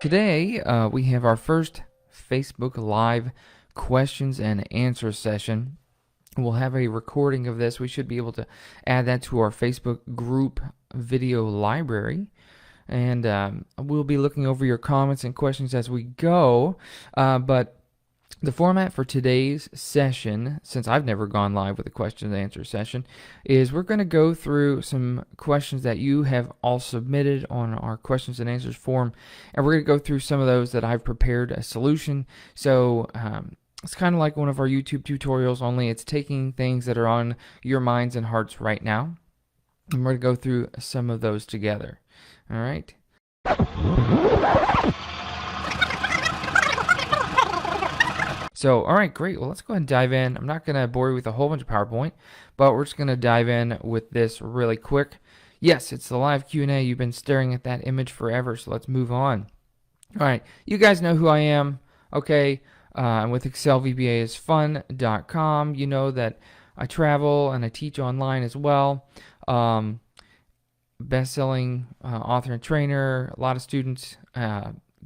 Today, we have our first Facebook Live questions and answer session. We'll have a recording of this. We should be able to add that to our Facebook group video library. And we'll be looking over your comments and questions as we go. But the format for today's session, since I've never gone live with a question and answer session, is we're going to go through some questions that you have all submitted on our questions and answers form, and we're going to go through some of those that I've prepared a solution. So it's kind of like one of our YouTube tutorials, only it's taking things that are on your minds and hearts right now, and we're going to go through some of those together. All right. So, all right, great. Well, let's go ahead and dive in. I'm not going to bore you with a whole bunch of PowerPoint, but we're just going to dive in with this really quick. Yes, it's the live Q&A. You've been staring at that image forever, so let's move on. All right, you guys know who I am, okay? I'm with ExcelVbaIsFun.com. You know that I travel and I teach online as well. Best-selling author and trainer, a lot of students.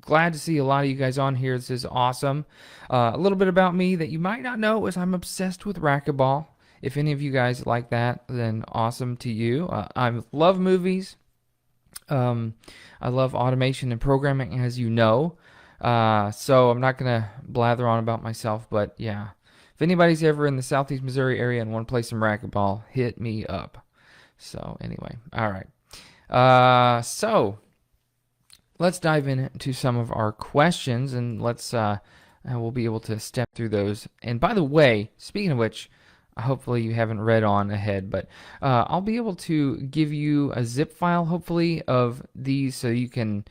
Glad to see a lot of you guys on here. This is awesome. A little bit about me that you might not know is I'm obsessed with racquetball. If any of you guys like that, then awesome to you. I love movies. I love automation and programming, as you know. So I'm not going to blather on about myself, but yeah. If anybody's ever in the Southeast Missouri area and want to play some racquetball, hit me up. So anyway, all right. So let's dive into some of our questions, and we'll be able to step through those. And by the way, speaking of which, hopefully you haven't read on ahead, but I'll be able to give you a zip file, hopefully, of these so you can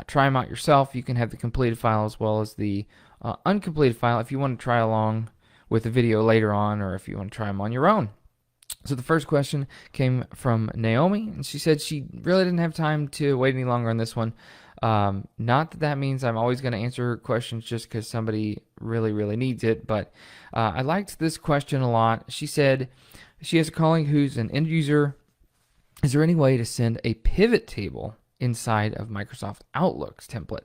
try them out yourself. You can have the completed file as well as the uncompleted file if you want to try along with the video later on, or if you want to try them on your own. So the first question came from Naomi, and she said she really didn't have time to wait any longer on this one. Not that means I'm always going to answer questions just because somebody really, really needs it, but I liked this question a lot. She said she has a colleague who's an end user. Is there any way to send a pivot table inside of Microsoft Outlook's template?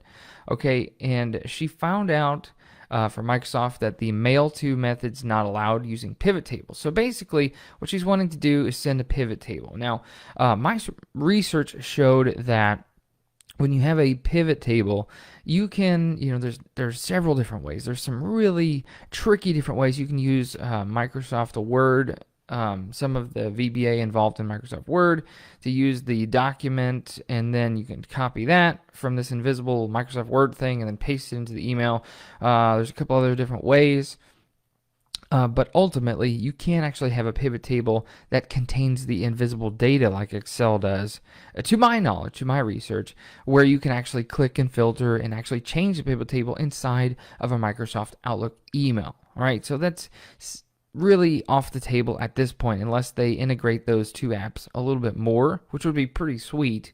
Okay, and she found out from Microsoft that the mail to method's not allowed using pivot tables. So basically what she's wanting to do is send a pivot table. Now, my research showed that when you have a pivot table, you can, there's several different ways. There's some really tricky different ways. You can use Microsoft Word, some of the VBA involved in Microsoft Word, to use the document, and then you can copy that from this invisible Microsoft Word thing and then paste it into the email. There's a couple other different ways. But ultimately, you can't actually have a pivot table that contains the invisible data like Excel does, to my knowledge, to my research, where you can actually click and filter and actually change the pivot table inside of a Microsoft Outlook email. All right, so that's really off the table at this point, unless they integrate those two apps a little bit more, which would be pretty sweet.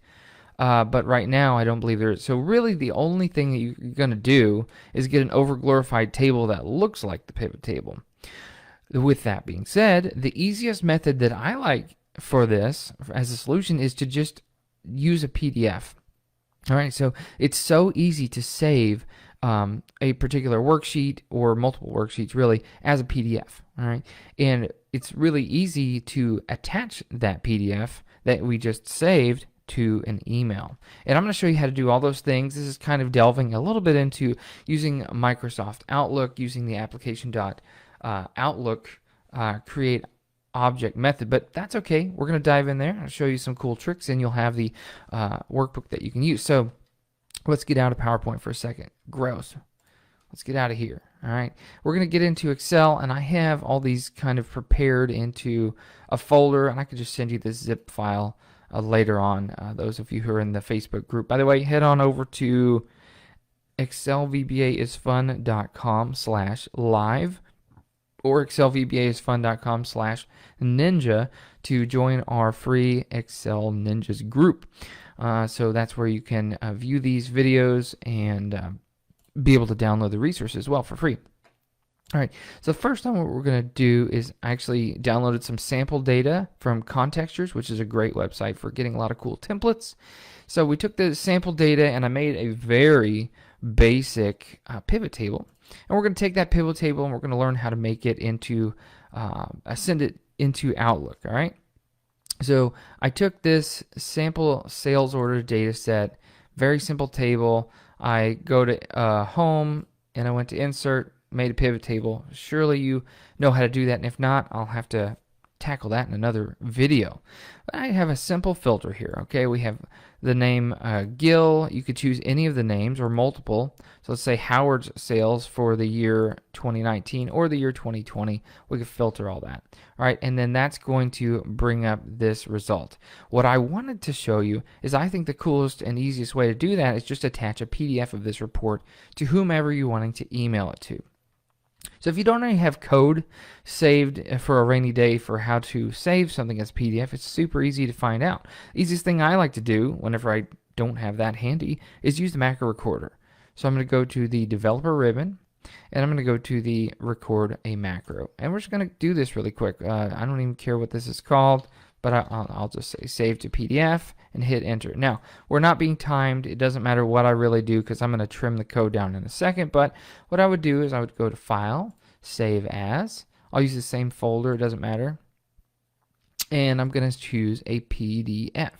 But right now, I don't believe there is. So really, the only thing that you're going to do is get an overglorified table that looks like the pivot table. With that being said, the easiest method that I like for this as a solution is to just use a PDF. All right, so it's so easy to save a particular worksheet or multiple worksheets really as a PDF. All right, and it's really easy to attach that PDF that we just saved to an email. And I'm going to show you how to do all those things. This is kind of delving a little bit into using Microsoft Outlook, using the application.outlook create object method, but that's okay. We're going to dive in there. I'll show you some cool tricks, and you'll have the workbook that you can use. So let's get out of PowerPoint for a second. Gross. Let's get out of here. All right. We're going to get into Excel, and I have all these kind of prepared into a folder, and I could just send you this zip file later on, those of you who are in the Facebook group. By the way, head on over to ExcelVbaIsFun.com/live or ExcelVbaIsFun.com/ninja to join our free Excel Ninjas group. So that's where you can view these videos and be able to download the resources as well for free. All right, so first time what we're going to do is I actually downloaded some sample data from Contextures, which is a great website for getting a lot of cool templates. So we took the sample data and I made a very basic pivot table. And we're going to take that pivot table and we're going to learn how to make it into, send it into Outlook, all right? So I took this sample sales order data set, very simple table. I go to home and I went to insert, made a pivot table. Surely you know how to do that, and if not, I'll have to tackle that in another video. But I have a simple filter here. Okay, we have the name Gil. You could choose any of the names or multiple. So let's say Howard's sales for the year 2019 or the year 2020. We could filter all that. All right, and then that's going to bring up this result. What I wanted to show you is I think the coolest and easiest way to do that is just attach a PDF of this report to whomever you're wanting to email it to. So if you don't already have code saved for a rainy day for how to save something as PDF, it's super easy to find out. The easiest thing I like to do whenever I don't have that handy is use the macro recorder. So I'm going to go to the developer ribbon and I'm going to go to the record a macro. And we're just going to do this really quick. I don't even care what this is called, but I'll just say save to PDF and hit enter. Now, we're not being timed. It doesn't matter what I really do because I'm going to trim the code down in a second. But what I would do is I would go to File, Save As. I'll use the same folder. It doesn't matter. And I'm going to choose a PDF.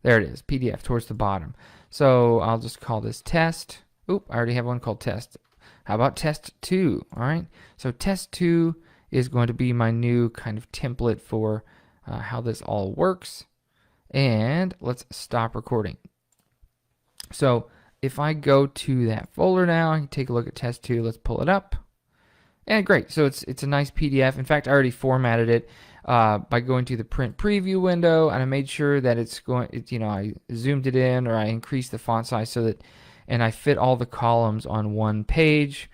There it is, PDF towards the bottom. So I'll just call this test. Oop, I already have one called test. How about test 2? All right. So test 2 is going to be my new kind of template for how this all works. And let's stop recording. So if I go to that folder now, I can take a look at test 2. Let's pull it up. And great. So it's a nice PDF. In fact, I already formatted it by going to the print preview window, and I made sure that I zoomed it in, or I increased the font size so that, and I fit all the columns on one page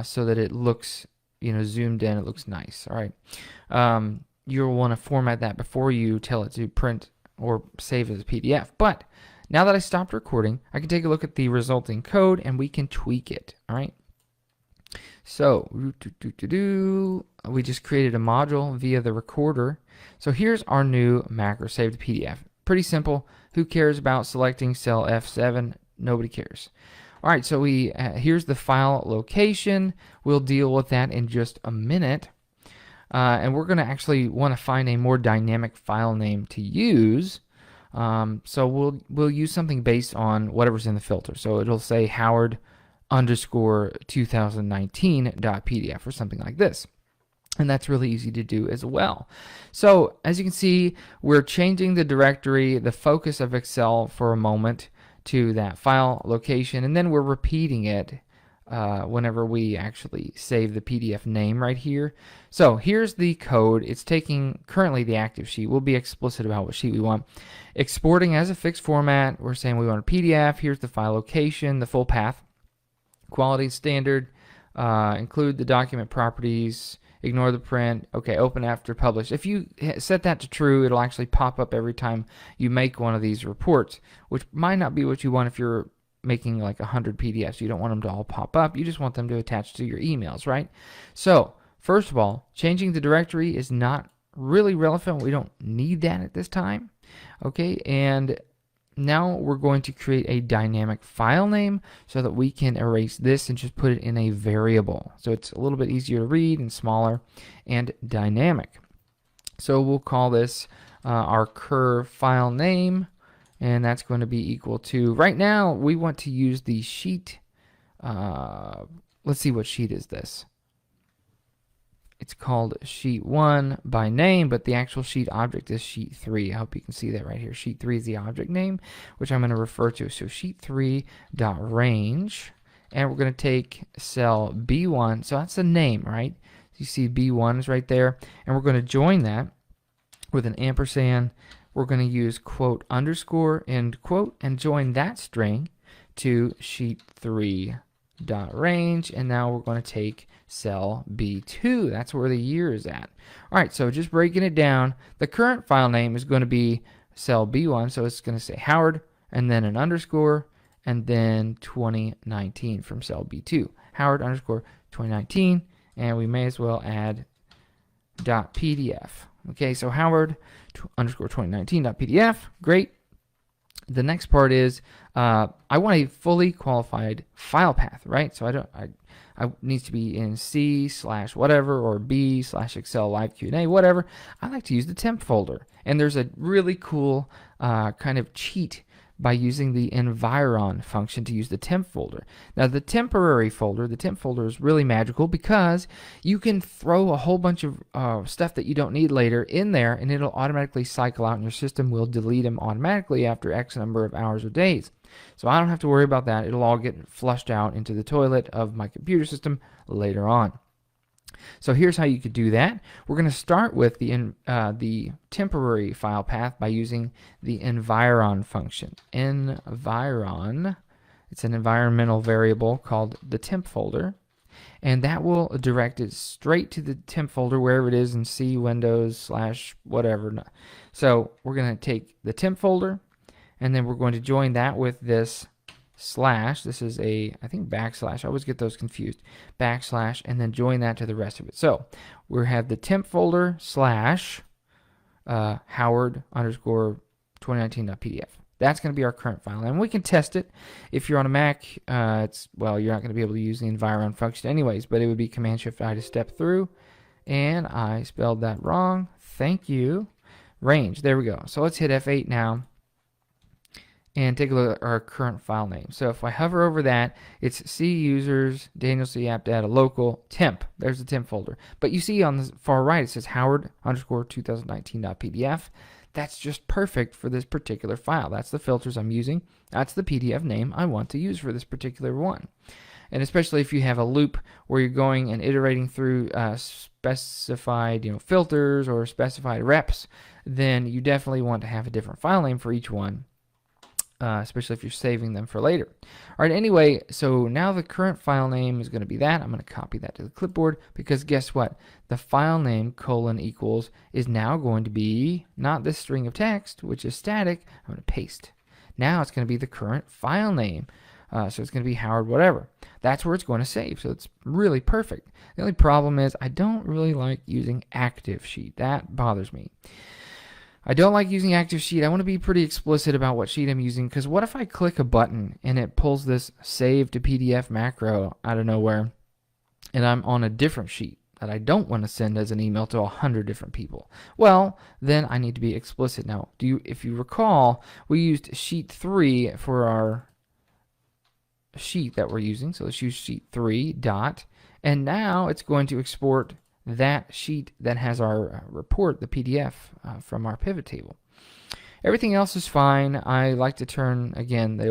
so that it looks, zoomed in. It looks nice. All right. You'll want to format that before you tell it to print or save as a PDF. But now that I stopped recording, I can take a look at the resulting code and we can tweak it. All right. So we just created a module via the recorder. So here's our new macro saved to PDF. Pretty simple. Who cares about selecting cell F7? Nobody cares. All right. So here's the file location. We'll deal with that in just a minute. And we're going to actually want to find a more dynamic file name to use. So we'll use something based on whatever's in the filter. So it'll say Howard _2019.pdf or something like this. And that's really easy to do as well. So as you can see, we're changing the directory, the focus of Excel for a moment to that file location, and then we're repeating it whenever we actually save the PDF name right here. So here's the code. It's taking currently the active sheet. We'll be explicit about what sheet we want. Exporting as a fixed format. We're saying we want a PDF. Here's the file location, the full path. Quality standard. Include the document properties. Ignore the print. Okay, open after publish. If you set that to true, it'll actually pop up every time you make one of these reports, which might not be what you want if you're making like 100 PDFs. You don't want them to all pop up. You just want them to attach to your emails, right? So first of all, changing the directory is not really relevant. We don't need that at this time. Okay, and now we're going to create a dynamic file name so that we can erase this and just put it in a variable. So it's a little bit easier to read and smaller and dynamic. So we'll call this our curve file name. And that's going to be equal to, right now, we want to use the sheet. Let's see, what sheet is this? It's called sheet 1 by name, but the actual sheet object is sheet 3. I hope you can see that right here. Sheet 3 is the object name, which I'm going to refer to. So sheet 3.range, and we're going to take cell B1. So that's the name, right? You see B1 is right there, and we're going to join that with an ampersand. We're going to use quote underscore end quote and join that string to sheet 3 dot range, and now we're going to take cell B2. That's where the year is at. All right, so just breaking it down, the current file name is going to be cell B1, so it's going to say Howard and then an underscore and then 2019 from cell B2. Howard underscore 2019, and we may as well add .pdf. Okay, so Howard underscore 2019.pdf. Great. The next part is I want a fully qualified file path, right? So I needs to be in C/whatever or B/Excel Live Q&A, whatever. I like to use the temp folder, and there's a really cool kind of cheat by using the environ function to use the temp folder. Now the temp folder is really magical because you can throw a whole bunch of stuff that you don't need later in there, and it'll automatically cycle out, and your system will delete them automatically after X number of hours or days. So I don't have to worry about that. It'll all get flushed out into the toilet of my computer system later on. So here's how you could do that. We're going to start with the temporary file path by using the environ function. Environ, it's an environmental variable called the temp folder, and that will direct it straight to the temp folder wherever it is in C, Windows, / whatever. So we're going to take the temp folder, and then we're going to join that with this /. This is I think backslash. I always get those confused. Backslash, and then join that to the rest of it. So we have the temp folder / Howard underscore 2019.pdf. That's going to be our current file, and we can test it. If you're on a Mac, you're not going to be able to use the environ function anyways, but it would be Command-Shift-I to step through, and I spelled that wrong. Thank you. Range. There we go. So let's hit F8 now and take a look at our current file name. So if I hover over that, it's C users, Daniel C app data local temp. There's the temp folder. But you see on the far right, it says Howard underscore 2019.pdf. That's just perfect for this particular file. That's the filters I'm using. That's the PDF name I want to use for this particular one. And especially if you have a loop where you're going and iterating through specified filters or specified reps, then you definitely want to have a different file name for each one. Especially if you're saving them for later. All right, anyway, so now the current file name is going to be that. I'm going to copy that to the clipboard because guess what? The file name : equals is now going to be not this string of text, which is static. I'm going to paste. Now it's going to be the current file name. So it's going to be Howard whatever. That's where it's going to save. So it's really perfect. The only problem is I don't really like using Active Sheet. That bothers me. I don't like using Active Sheet. I want to be pretty explicit about what sheet I'm using, because what if I click a button and it pulls this save to PDF macro out of nowhere, and I'm on a different sheet that I don't want to send as an email to 100 different people? Well, then I need to be explicit. Now, if you recall, we used sheet 3 for our sheet that we're using. So let's use sheet 3 dot, and now it's going to export that sheet that has our report, the PDF from our pivot table. Everything else is fine. I like to turn, again, the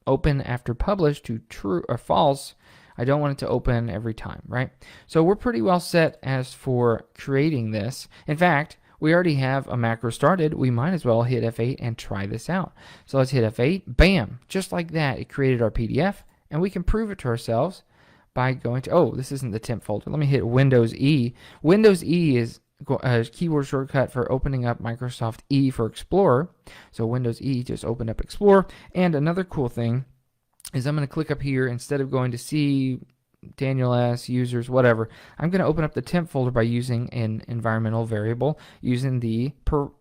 open after publish to true or false. I don't want it to open every time, right? So we're pretty well set as for creating this. In fact, we already have a macro started. We might as well hit F8 and try this out. So let's hit F8. Bam! Just like that, it created our PDF, and we can prove it to ourselves by going to, this isn't the temp folder. Let me hit Windows E. Windows E is a keyboard shortcut for opening up Microsoft E for Explorer. So Windows E just opened up Explorer. And another cool thing is I'm going to click up here. Instead of going to C, Daniel S, users, whatever, I'm going to open up the temp folder by using an environmental variable using the %,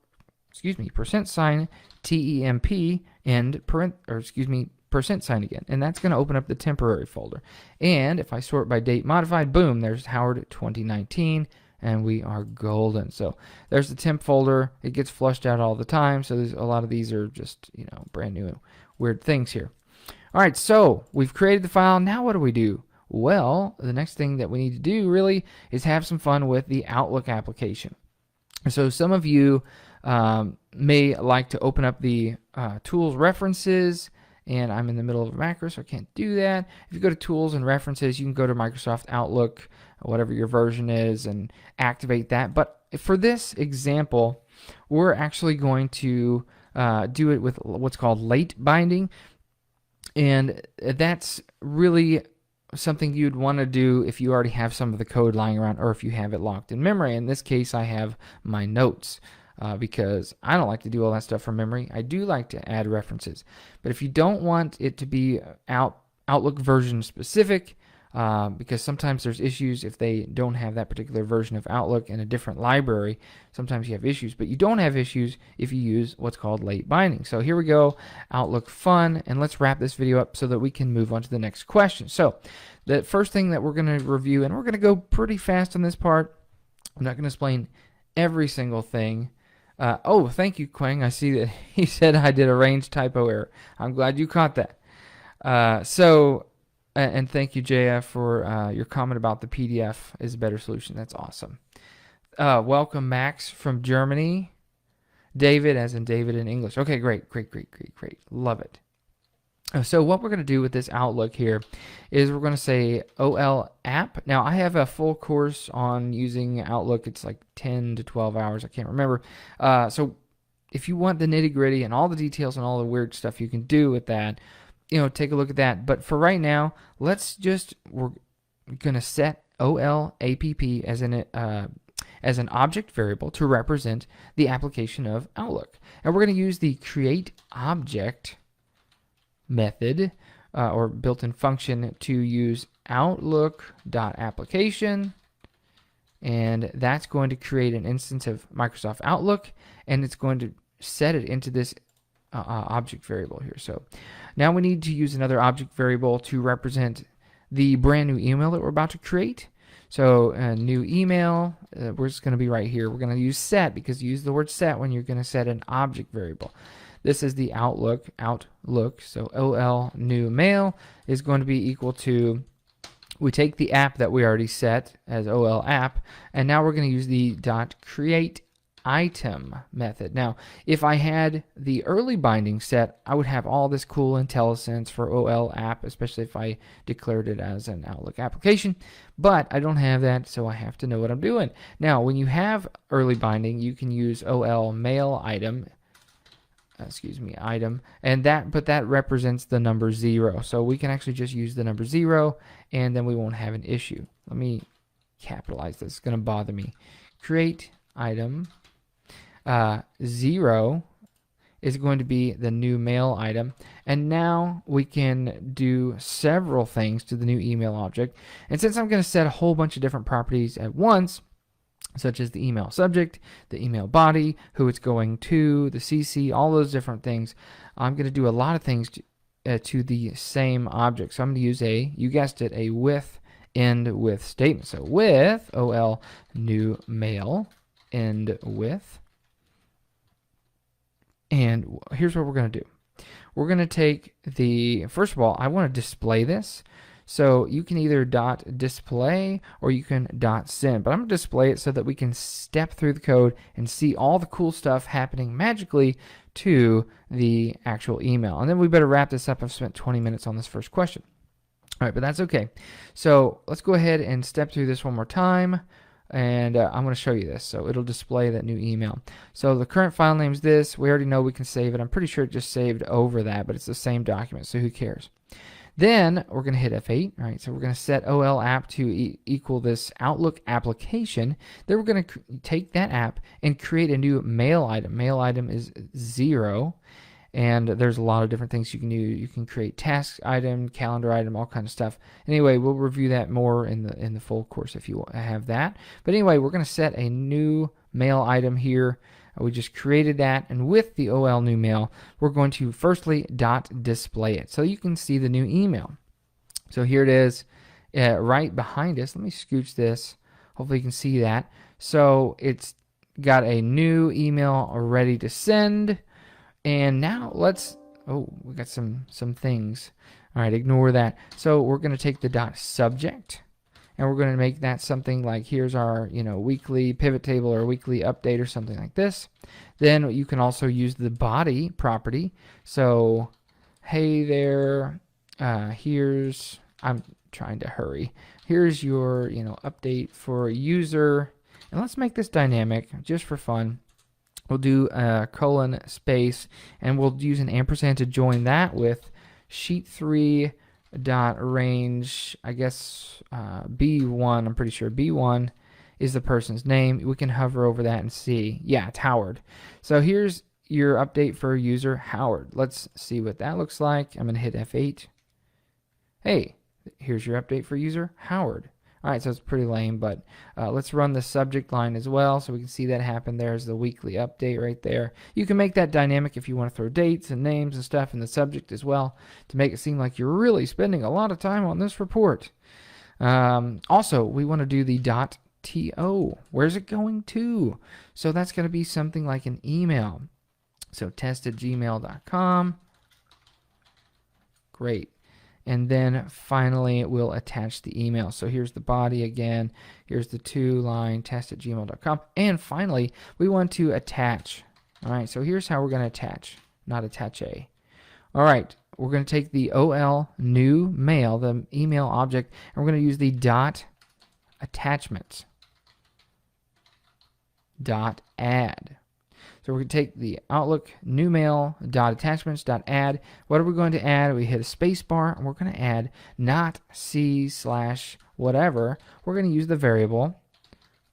TEMP, and %sign again, and that's going to open up the temporary folder. And if I sort by date modified, boom, there's Howard 2019, and we are golden. So there's the temp folder. It gets flushed out all the time, so there's a lot of these are just brand new weird things here. All right, so we've created the file. Now what do we do? Well, the next thing that we need to do really is have some fun with the Outlook application. So some of you may like to open up the tools references, and I'm in the middle of a macro, so I can't do that. If you go to Tools and References, you can go to Microsoft Outlook, whatever your version is, and activate that. But for this example, we're actually going to do it with what's called late binding, and that's really something you'd want to do if you already have some of the code lying around, or if you have it locked in memory. In this case, I have my notes. Because I don't like to do all that stuff from memory. I do like to add references. But if you don't want it to be Outlook version specific, because sometimes there's issues if they don't have that particular version of Outlook in a different library. Sometimes you have issues, but you don't have issues if you use what's called late binding. So here we go, Outlook Fun, and let's wrap this video up so that we can move on to the next question. So the first thing that we're going to review, and we're going to go pretty fast on this part. I'm not going to explain every single thing. Oh, thank you, Quang. I see that he said I did a range typo error. I'm glad you caught that. And thank you, JF, for your comment about the PDF is a better solution. That's awesome. Welcome, Max from Germany. David, as in David in English. Okay, great. Love it. So what we're going to do with this Outlook here is we're going to say OL app. Now, I have a full course on using Outlook. It's like 10 to 12 hours. I can't remember. So if you want the nitty-gritty and all the details and all the weird stuff you can do with that, take a look at that. But for right now, we're going to set OL app as an object variable to represent the application of Outlook. And we're going to use the create object method or built-in function to use Outlook.application, and that's going to create an instance of Microsoft Outlook, and it's going to set it into this object variable here. So now we need to use another object variable to represent the brand new email that we're about to create. So a new email, we're just going to be right here. We're going to use set because you use the word set when you're going to set an object variable. This is the Outlook. So OL new mail is going to be equal to, we take the app that we already set as OL app, and now we're going to use the .create item method. Now, if I had the early binding set, I would have all this cool IntelliSense for OL app, especially if I declared it as an Outlook application, but I don't have that, so I have to know what I'm doing. Now, when you have early binding, you can use OL mail item, and that represents the number 0. So we can actually just use the number 0, and then we won't have an issue. Let me capitalize this. It's going to bother me. Create item 0 is going to be the new mail item, and now we can do several things to the new email object. And since I'm going to set a whole bunch of different properties at once, such as the email subject, the email body, who it's going to, the CC, all those different things, I'm going to do a lot of things to the same object. So I'm going to use you guessed it, a end with statement. So with OL new mail end with. And here's what we're going to do. We're going to take first of all, I want to display this. So you can either .display or you can .send, but I'm going to display it so that we can step through the code and see all the cool stuff happening magically to the actual email. And then we better wrap this up. I've spent 20 minutes on this first question. All right, but that's okay. So let's go ahead and step through this one more time. And I'm going to show you this. So it'll display that new email. So the current file name is this. We already know we can save it. I'm pretty sure it just saved over that, but it's the same document, so who cares? Then we're going to hit F8. All right, so we're going to set OL app to equal this Outlook application. Then we're going to take that app and create a new mail item. Mail item is 0. And there's a lot of different things you can do. You can create task item, calendar item, all kind of stuff. Anyway, we'll review that more in the full course if you have that. But anyway, we're going to set a new mail item here. We just created that, and with the OL new mail, we're going to firstly .display it so you can see the new email. So here it is right behind us. Let me scooch this. Hopefully you can see that. So it's got a new email ready to send. And now we got some things. All right, ignore that. So we're going to take the .subject, and we're going to make that something like, here's our weekly pivot table or weekly update or something like this. Then you can also use the body property. So hey there, I'm trying to hurry. Here's your update for user, and let's make this dynamic just for fun. We'll do a colon space, and we'll use an ampersand to join that with sheet 3 dot range, I guess B1. I'm pretty sure B1 is the person's name. We can hover over that and see. Yeah, it's Howard. So here's your update for user Howard. Let's see what that looks like. I'm going to hit F8. Hey, Here's your update for user Howard. All right, so it's pretty lame, but let's run the subject line as well so we can see that happen. There's the weekly update right there. You can make that dynamic if you want to throw dates and names and stuff in the subject as well to make it seem like you're really spending a lot of time on this report. Also, we want to do the .to. Where's it going to? So that's going to be something like an email. So test@gmail.com. Great. And then finally, we'll attach the email. So here's the body again. Here's the to-line test@gmail.com. And finally, we want to attach. All right, so here's how we're going to attach, not attach a. All right, we're going to take the OL new mail, the email object, and we're going to use the .attachments. .add. So we're going to take the Outlook new mail .attachments.add. What are we going to add? We hit a space bar and we're going to add not C/whatever. We're going to use the variable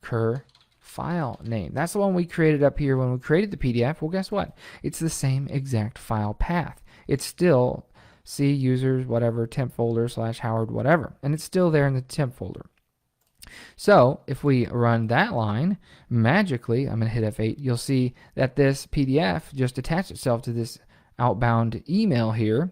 cur file name. That's the one we created up here when we created the PDF. Well, guess what? It's the same exact file path. It's still C users whatever temp folder /Howard whatever, and it's still there in the temp folder. So if we run that line, magically, I'm going to hit F8, you'll see that this PDF just attached itself to this outbound email here.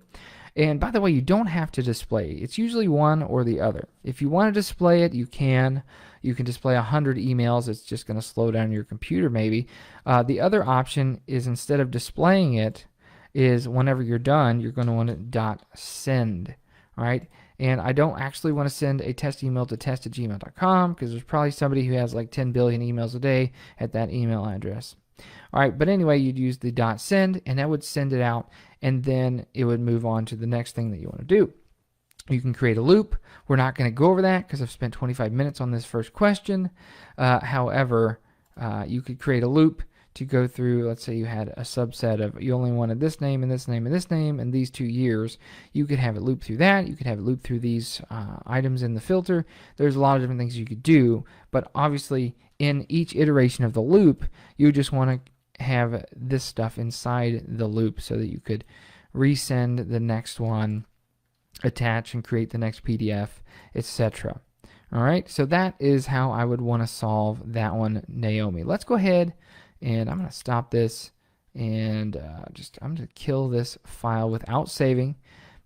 And by the way, you don't have to display. It's usually one or the other. If you want to display it, you can. You can display 100 emails. It's just going to slow down your computer maybe. The other option is instead of displaying it, is whenever you're done, you're going to want to .send. All right. And I don't actually want to send a test email to test@gmail.com because there's probably somebody who has like 10 billion emails a day at that email address. All right, but anyway, you'd use the .send, and that would send it out, and then it would move on to the next thing that you want to do. You can create a loop. We're not going to go over that because I've spent 25 minutes on this first question. However, you could create a loop to go through. Let's say you had a subset of, you only wanted this name and this name and this name and these 2 years. You could have it loop through that. You could have it loop through these items in the filter. There's a lot of different things you could do, but obviously in each iteration of the loop, you just want to have this stuff inside the loop so that you could resend the next one, attach and create the next PDF, etc. All right, so that is how I would want to solve that one, Naomi. Let's go ahead and I'm going to stop this and I'm going to kill this file without saving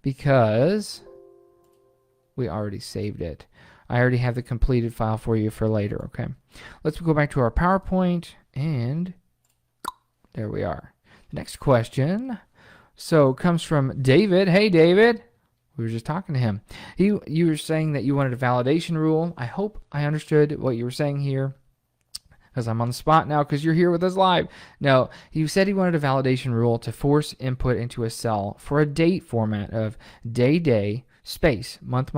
because we already saved it. I already have the completed file for you for later, okay? Let's go back to our PowerPoint and there we are. The next question comes from David. Hey, David. We were just talking to him. You were saying that you wanted a validation rule. I hope I understood what you were saying here, because I'm on the spot now because you're here with us live. No, he said he wanted a validation rule to force input into a cell for a date format of day, space, month,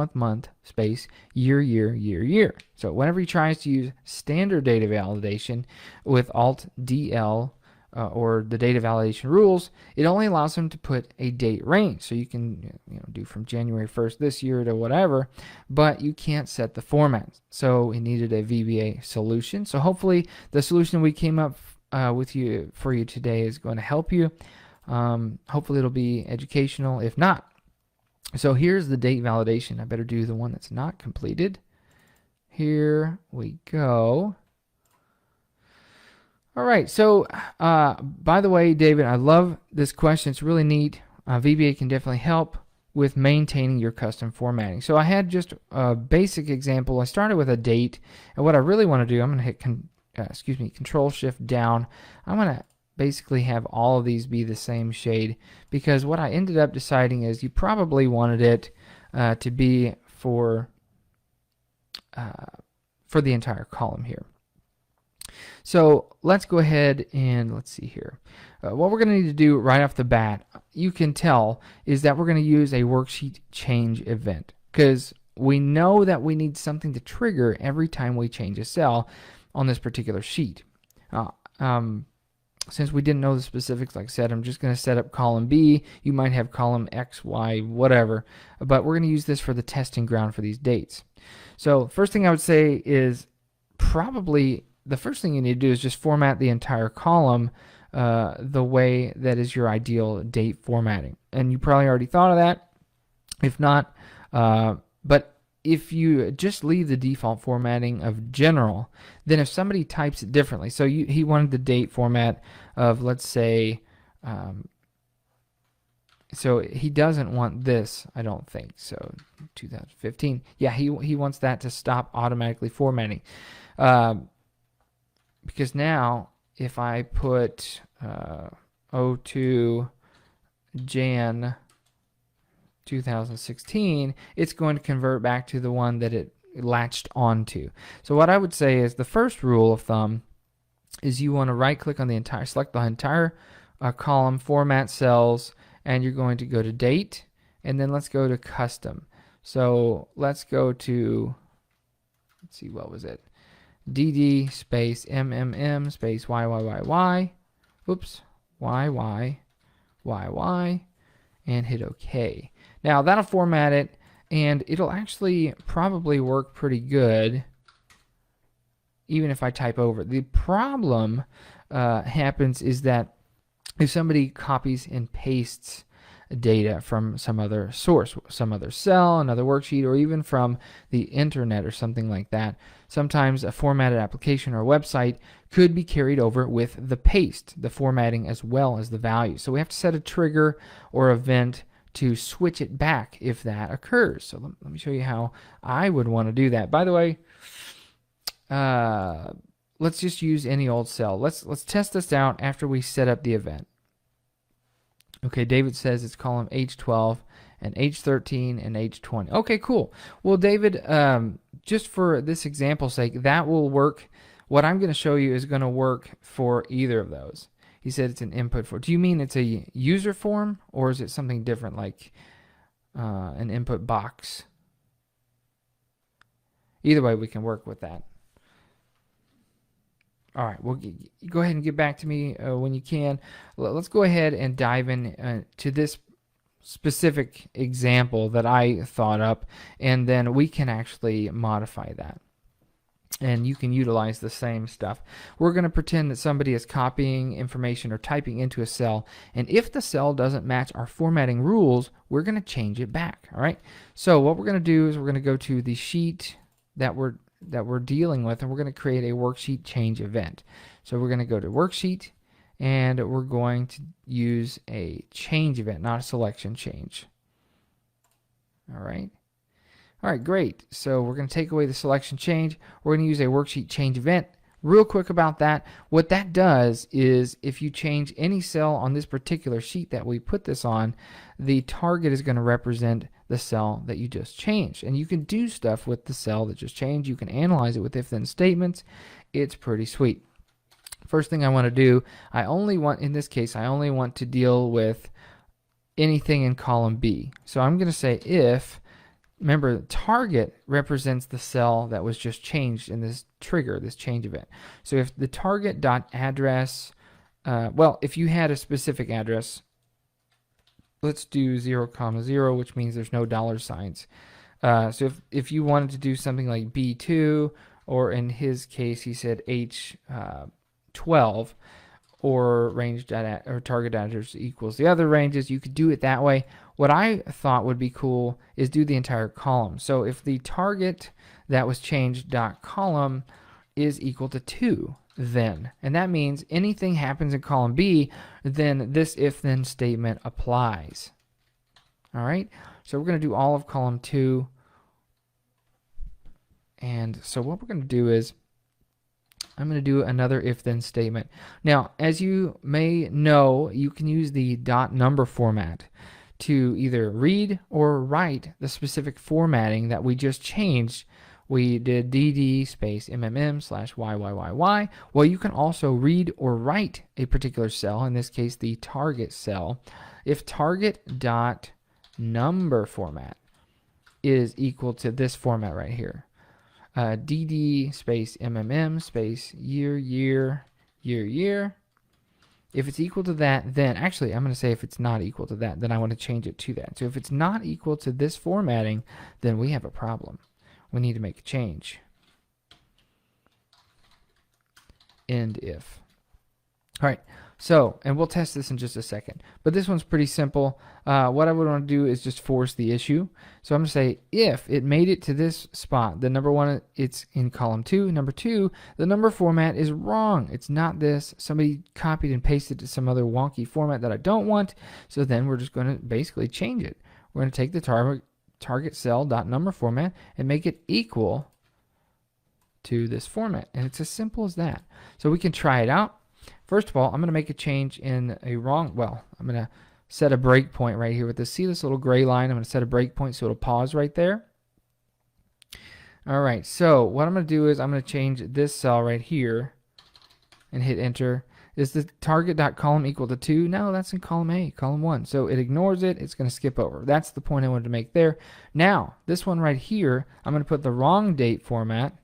space, year. So whenever he tries to use standard data validation with Alt-DL or the data validation rules, it only allows him to put a date range. So you can do from January 1st this year to whatever, but you can't set the format. So he needed a VBA solution. So hopefully the solution we came up for you today is going to help you. Hopefully it'll be educational. If not, so here's the date validation. I better do the one that's not completed. Here we go. All right, so by the way, David, I love this question. It's really neat. VBA can definitely help with maintaining your custom formatting. So I had just a basic example. I started with a date, and what I really want to do, I'm going to hit Control-Shift down. I'm going to basically have all of these be the same shade because what I ended up deciding is you probably wanted it to be for the entire column here. So let's go ahead and let's see here. What we're going to need to do right off the bat, you can tell, is that we're going to use a worksheet change event because we know that we need something to trigger every time we change a cell on this particular sheet. Since we didn't know the specifics, like I said, I'm just going to set up column B. You might have column X, Y, whatever, but we're going to use this for the testing ground for these dates. So first thing I would say is probably the first thing you need to do is just format the entire column the way that is your ideal date formatting. And you probably already thought of that. If not, But if you just leave the default formatting of general, then if somebody types it differently, so he wanted the date format of, let's say, so he doesn't want this, I don't think. So 2015, yeah, he wants that to stop automatically formatting, because now if I put 02 Jan 2016, it's going to convert back to the one that it latched onto. So what I would say is the first rule of thumb is you want to right click on the entire, select the entire column, format cells, and you're going to go to date, and then let's go to custom. So let's go to, let's see, what was it? DD space MMM space YYYY, oops, YYYY, and hit OK. Now that'll format it, and it'll actually probably work pretty good even if I type over. The problem happens is that if somebody copies and pastes data from some other source, some other cell, another worksheet, or even from the internet or something like that, sometimes a formatted application or website could be carried over with the paste, the formatting, as well as the value. So we have to set a trigger or event to switch it back if that occurs. So let me show you how I would want to do that. By the way, let's just use any old cell. Let's test this out after we set up the event. Okay, David says it's column H12 and H13 and H20. Okay, cool. Well, David, just for this example's sake, that will work. What I'm going to show you is going to work for either of those. He said it's an input form. Do you mean it's a user form, or is it something different, like an input box? Either way, we can work with that. All right, well, go ahead and get back to me when you can. Let's go ahead and dive in to this specific example that I thought up, and then we can actually modify that. And you can utilize the same stuff. We're going to pretend that somebody is copying information or typing into a cell, and if the cell doesn't match our formatting rules, we're going to change it back. All right, so what we're going to do is we're going to go to the sheet that we're dealing with, and we're going to create a worksheet change event. So we're going to go to worksheet, and we're going to use a change event, not a selection change. All right, great. So we're going to take away the selection change. We're going to use a worksheet change event. Real quick about that, what that does is if you change any cell on this particular sheet that we put this on, the target is going to represent the cell that you just changed. And you can do stuff with the cell that just changed. You can analyze it with if-then statements. It's pretty sweet. First thing I want to do, in this case, I only want to deal with anything in column B. So I'm going to say if, remember, target represents the cell that was just changed in this trigger, this change event. So if the target.address, well, if you had a specific address, let's do 0, 0, which means there's no dollar signs. So if you wanted to do something like B2, or in his case, he said H12, or range data or target address equals the other ranges, you could do it that way. What I thought would be cool is do the entire column. So if the target that was changed dot column is equal to 2, then, and that means anything happens in column B, then this if-then statement applies. All right, so we're going to do all of column 2. And so what we're going to do is I'm going to do another if-then statement. Now, as you may know, you can use the .number format to either read or write the specific formatting that we just changed. We did DD space MMM / YYYY. Well, you can also read or write a particular cell, in this case the target cell, if target.number format is equal to this format right here. DD space MMM space year. If it's equal to that, then actually I'm going to say if it's not equal to that, then I want to change it to that. So if it's not equal to this formatting, then we have a problem. We need to make a change. End if. All right, So, and we'll test this in just a second, but this one's pretty simple. What I would want to do is just force the issue. So I'm going to say if it made it to this spot, the number one, it's in column 2. Number 2, the number format is wrong. It's not this. Somebody copied and pasted to some other wonky format that I don't want. So then we're just going to basically change it. We're going to take the target cell dot number format and make it equal to this format. And it's as simple as that. So we can try it out. First of all, I'm going to make a change in a wrong, well, I'm going to set a breakpoint right here with this. See this little gray line? I'm going to set a breakpoint so it'll pause right there. All right, so what I'm going to do is I'm going to change this cell right here and hit enter. Is the target.column equal to 2? No, that's in column A, column 1. So it ignores it. It's going to skip over. That's the point I wanted to make there. Now, this one right here, I'm going to put the wrong date format.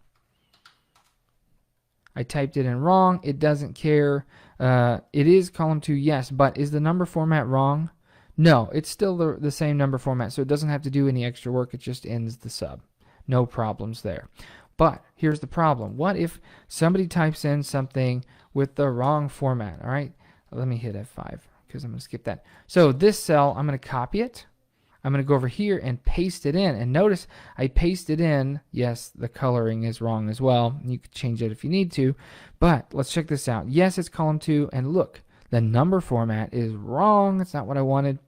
I typed it in wrong. It doesn't care. It is column 2, yes, but is the number format wrong? No, it's still the same number format, so it doesn't have to do any extra work. It just ends the sub. No problems there. But here's the problem. What if somebody types in something with the wrong format? All right, let me hit F5 because I'm going to skip that. So this cell, I'm going to copy it. I'm going to go over here and paste it in. And notice I pasted in, yes, the coloring is wrong as well. You could change it if you need to. But let's check this out. Yes, it's column 2. And look, the number format is wrong. That's not what I wanted.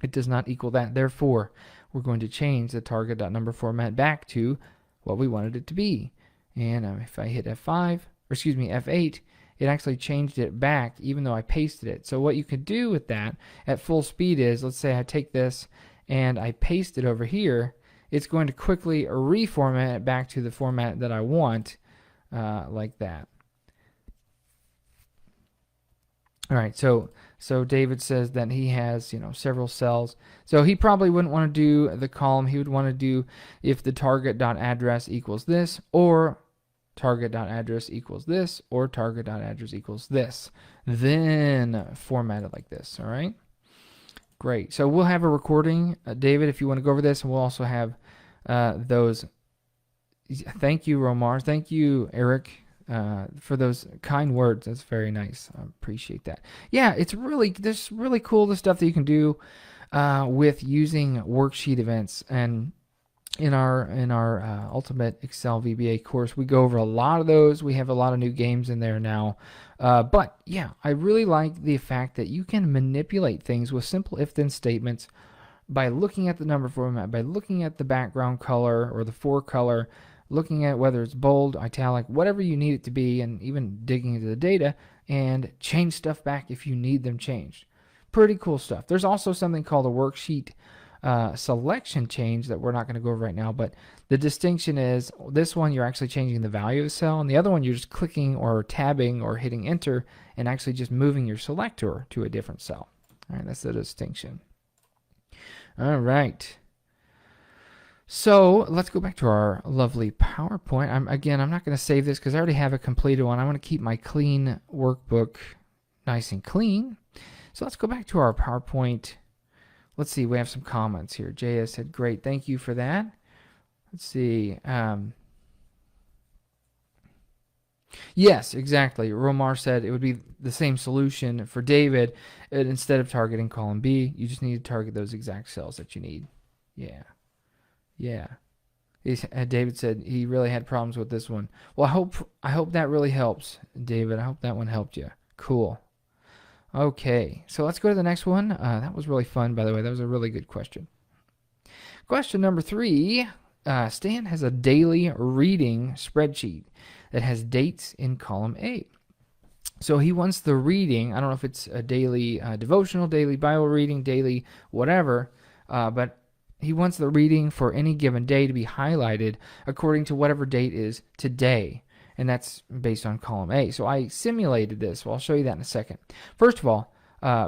It does not equal that. Therefore, we're going to change the target.number format back to what we wanted it to be. And if I hit F5, or excuse me, F8, it actually changed it back even though I pasted it. So what you could do with that at full speed is, let's say I take this and I paste it over here, it's going to quickly reformat it back to the format that I want, like that. All right, so David says that he has, several cells. So he probably wouldn't want to do the column. He would want to do if the target.address equals this, or target.address equals this, or target.address equals this. Then format it like this, all right? Great. So we'll have a recording, David, if you want to go over this, and we'll also have those. Thank you, Romar. Thank you, Eric, for those kind words. That's very nice. I appreciate that. Yeah, there's really cool the stuff that you can do with using worksheet events. And in our Ultimate Excel VBA course, we go over a lot of those. We have a lot of new games in there now. But yeah, I really like the fact that you can manipulate things with simple if-then statements by looking at the number format, by looking at the background color or the fore color, looking at whether it's bold, italic, whatever you need it to be, and even digging into the data and change stuff back if you need them changed. Pretty cool stuff. There's also something called a worksheet selection change that we're not going to go over right now, but the distinction is this one you're actually changing the value of the cell, and the other one you're just clicking or tabbing or hitting enter and actually just moving your selector to a different cell. All right, that's the distinction. All right. So let's go back to our lovely PowerPoint. I'm not going to save this because I already have a completed one. I want to keep my clean workbook nice and clean. So let's go back to our PowerPoint. Let's see, we have some comments here. JS said, great, thank you for that. Let's see. Yes, exactly. Romar said it would be the same solution for David. Instead of targeting column B, you just need to target those exact cells that you need. Yeah. Yeah. David said he really had problems with this one. Well, I hope that really helps, David. I hope that one helped you. Cool. Okay, so let's go to the next one. That was really fun, by the way. That was a really good question. Question number 3. Stan has a daily reading spreadsheet that has dates in column A. So he wants the reading. I don't know if it's a daily devotional, daily Bible reading, daily whatever, but he wants the reading for any given day to be highlighted according to whatever date is today. And that's based on column A. So I simulated this. Well, I'll show you that in a second. First of all,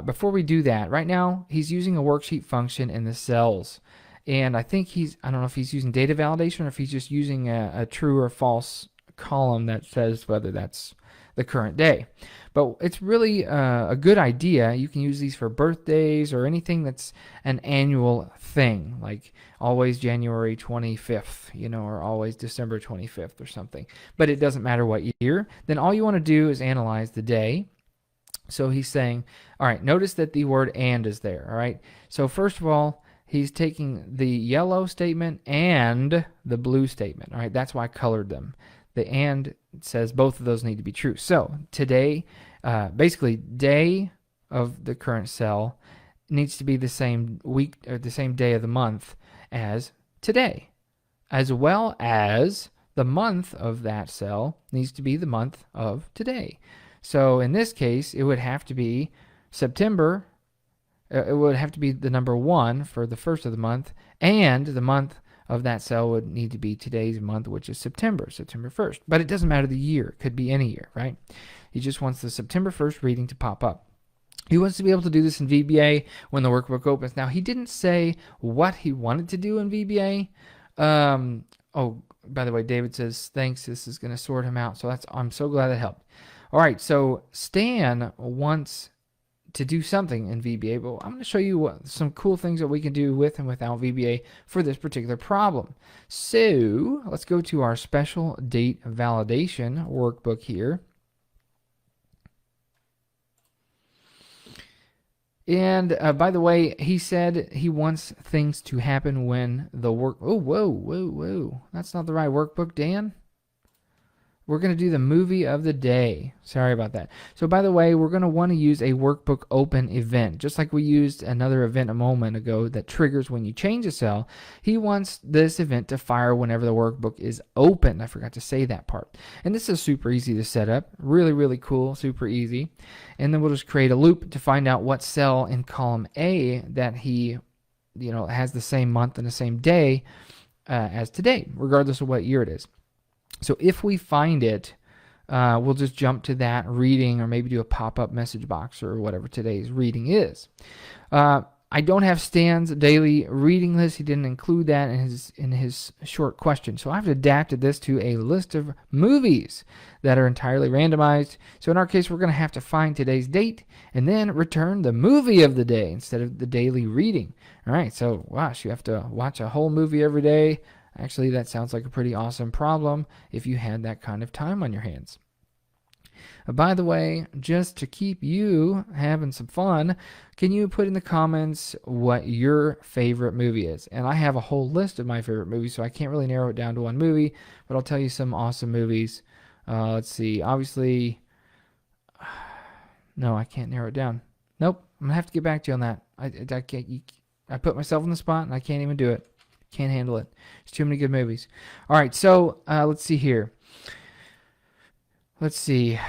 before we do that, right now he's using a worksheet function in the cells. And I think I don't know if he's using data validation or if he's just using a true or false column that says whether that's the current day. But it's really a good idea. You can use these for birthdays or anything that's an annual thing, like always January 25th, or always December 25th or something. But it doesn't matter what year. Then all you want to do is analyze the day. So he's saying, all right, notice that the word and is there, all right? So first of all, he's taking the yellow statement and the blue statement, all right? That's why I colored them. The and says both of those need to be true. So today, basically day of the current cell needs to be the same week or the same day of the month as today, as well as the month of that cell needs to be the month of today. So in this case, it would have to be September. It would have to be the number 1 for the first of the month, and the month of that cell would need to be today's month, which is September 1st. But it doesn't matter the year. It could be any year, right? He just wants the September 1st reading to pop up. He wants to be able to do this in VBA when the workbook opens. Now, he didn't say what he wanted to do in VBA. Oh, by the way, David says, thanks, this is going to sort him out. So I'm so glad that helped. All right, so Stan wants to do something in VBA, but I'm going to show you some cool things that we can do with and without VBA for this particular problem. So let's go to our special date validation workbook here. And by the way, he said he wants things to happen when the whoa. That's not the right workbook, Dan. We're going to do the movie of the day. Sorry about that. So by the way, we're going to want to use a workbook open event, just like we used another event a moment ago that triggers when you change a cell. He wants this event to fire whenever the workbook is open. I forgot to say that part. And this is super easy to set up. Really, really cool. Super easy. And then we'll just create a loop to find out what cell in column A that he, has the same month and the same day as today, regardless of what year it is. So if we find it, we'll just jump to that reading or maybe do a pop-up message box or whatever today's reading is. I don't have Stan's daily reading list. He didn't include that in his short question. So I've adapted this to a list of movies that are entirely randomized. So in our case, we're going to have to find today's date and then return the movie of the day instead of the daily reading. All right, so gosh, you have to watch a whole movie every day. Actually, that sounds like a pretty awesome problem if you had that kind of time on your hands. By the way, just to keep you having some fun, can you put in the comments what your favorite movie is? And I have a whole list of my favorite movies, so I can't really narrow it down to one movie, but I'll tell you some awesome movies. Let's see. Obviously, no, I can't narrow it down. Nope, I'm going to have to get back to you on that. I can't. I put myself on the spot, and I can't even do it. Can't handle it. There's too many good movies. All right, so let's see here. Let's see.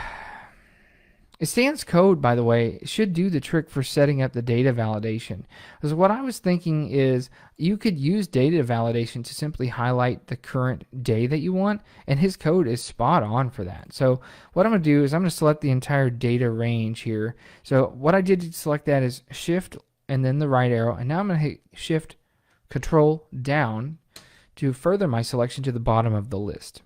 Stan's code, by the way, should do the trick for setting up the data validation. Because what I was thinking is you could use data validation to simply highlight the current day that you want, and his code is spot on for that. So what I'm going to do is I'm going to select the entire data range here. So what I did to select that is Shift and then the right arrow, and now I'm going to hit Shift Control down to further my selection to the bottom of the list.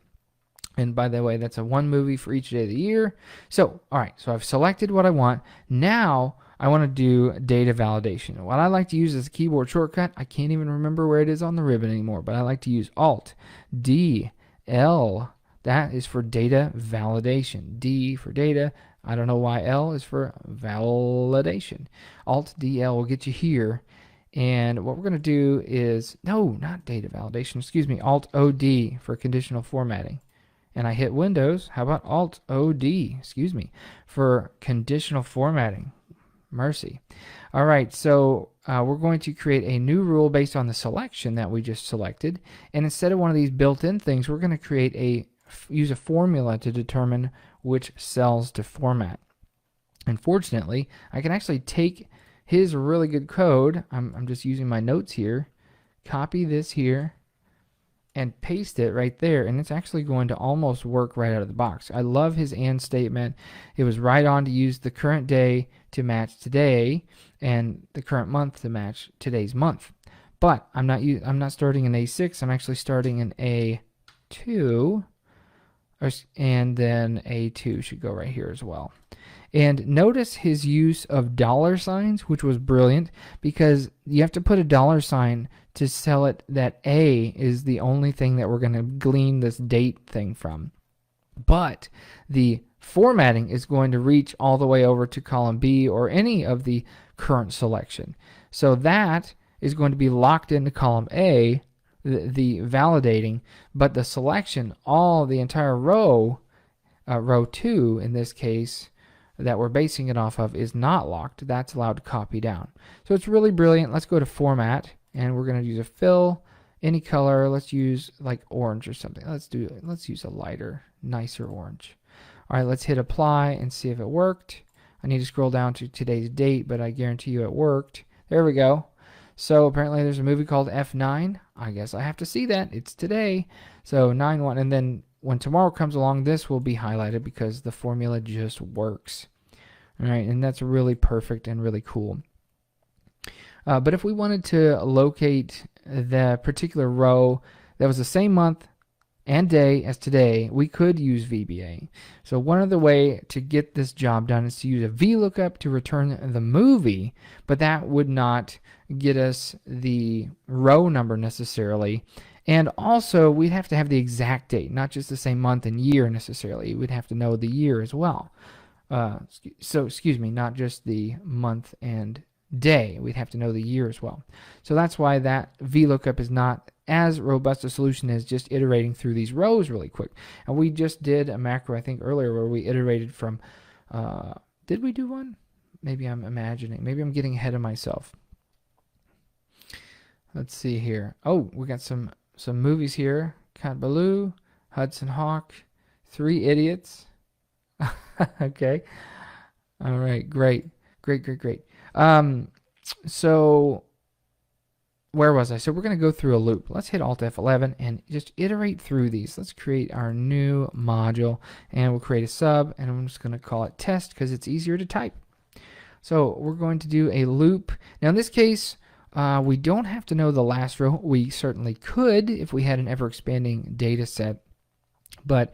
And by the way, that's a one movie for each day of the year. So, all right, so I've selected what I want. Now I want to do data validation. What I like to use as a keyboard shortcut, I can't even remember where it is on the ribbon anymore, but I like to use Alt-D-L. That is for data validation. D for data. I don't know why L is for validation. Alt-D-L will get you here. And what we're going to do is, no, not data validation, excuse me, Alt-O-D for conditional formatting. And I hit Windows. How about Alt-O-D, excuse me, for conditional formatting. Mercy. All right, so we're going to create a new rule based on the selection that we just selected. And instead of one of these built-in things, we're going to use a formula to determine which cells to format. Unfortunately, I can actually take his really good code. I'm just using my notes here. Copy this here and paste it right there, and it's actually going to almost work right out of the box. I love his and statement. It was right on to use the current day to match today and the current month to match today's month. But I'm not starting in A6. I'm actually starting in A2, and then A2 should go right here as well. And notice his use of dollar signs, which was brilliant, because you have to put a dollar sign to tell it that A is the only thing that we're going to glean this date thing from. But the formatting is going to reach all the way over to column B or any of the current selection. So that is going to be locked into column A, the validating, but the selection, the entire row, row 2 in this case, that we're basing it off of, is not locked. That's allowed to copy down. So it's really brilliant. Let's go to format, and we're going to use a fill, any color. Let's use like orange or something. Let's use a lighter, nicer orange. All right, let's hit apply and see if it worked. I need to scroll down to today's date, but I guarantee you it worked. There we go. So apparently there's a movie called F9. I guess I have to see that. It's today. So 9-1, and then when tomorrow comes along, this will be highlighted because the formula just works. All right, and that's really perfect and really cool. But if we wanted to locate the particular row that was the same month and day as today, we could use VBA. So one other way to get this job done is to use a VLOOKUP to return the movie, but that would not get us the row number necessarily. And also, we'd have to have the exact date, not just the same month and year necessarily. We'd have to know the year as well. Excuse me, not just the month and day. We'd have to know the year as well. So that's why that VLOOKUP is not as robust a solution as just iterating through these rows really quick. And we just did a macro, I think, earlier where we iterated from, did we do one? Maybe I'm imagining. Maybe I'm getting ahead of myself. Let's see here. Oh, we got some movies here. Cat Ballou, Hudson Hawk, 3 Idiots. Okay. All right, great. So where was I? So we're going to go through a loop. Let's hit Alt F11 and just iterate through these. Let's create our new module, and we'll create a sub, and I'm just going to call it test because it's easier to type. So we're going to do a loop. Now in this case, we don't have to know the last row. We certainly could if we had an ever-expanding data set. But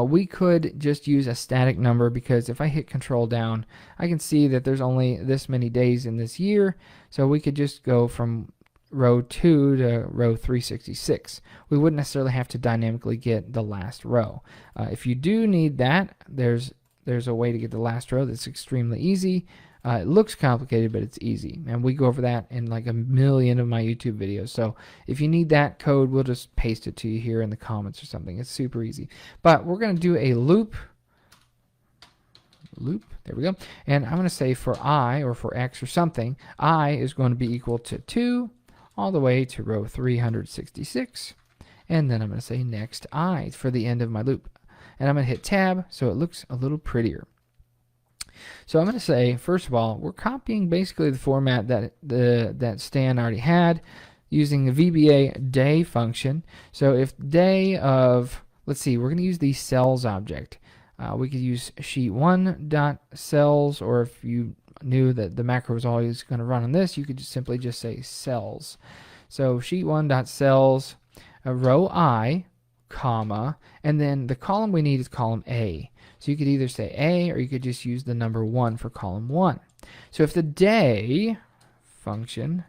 we could just use a static number, because if I hit control down, I can see that there's only this many days in this year. So we could just go from row 2 to row 366. We wouldn't necessarily have to dynamically get the last row. If you do need that, there's a way to get the last row that's extremely easy. It looks complicated, but it's easy. And we go over that in like a million of my YouTube videos. So if you need that code, we'll just paste it to you here in the comments or something. It's super easy. But we're going to do a loop. There we go. And I'm going to say for I, or for X or something, I is going to be equal to 2 all the way to row 366. And then I'm going to say next I for the end of my loop. And I'm going to hit tab so it looks a little prettier. So I'm going to say, first of all, we're copying basically the format that Stan already had using the VBA day function. So if day of, let's see, we're going to use the cells object. We could use sheet1.cells, or if you knew that the macro was always going to run on this, you could just simply just say cells. So sheet1.cells, row I, comma, and then the column we need is column A. So you could either say A, or you could just use the number 1 for column 1. So if the day function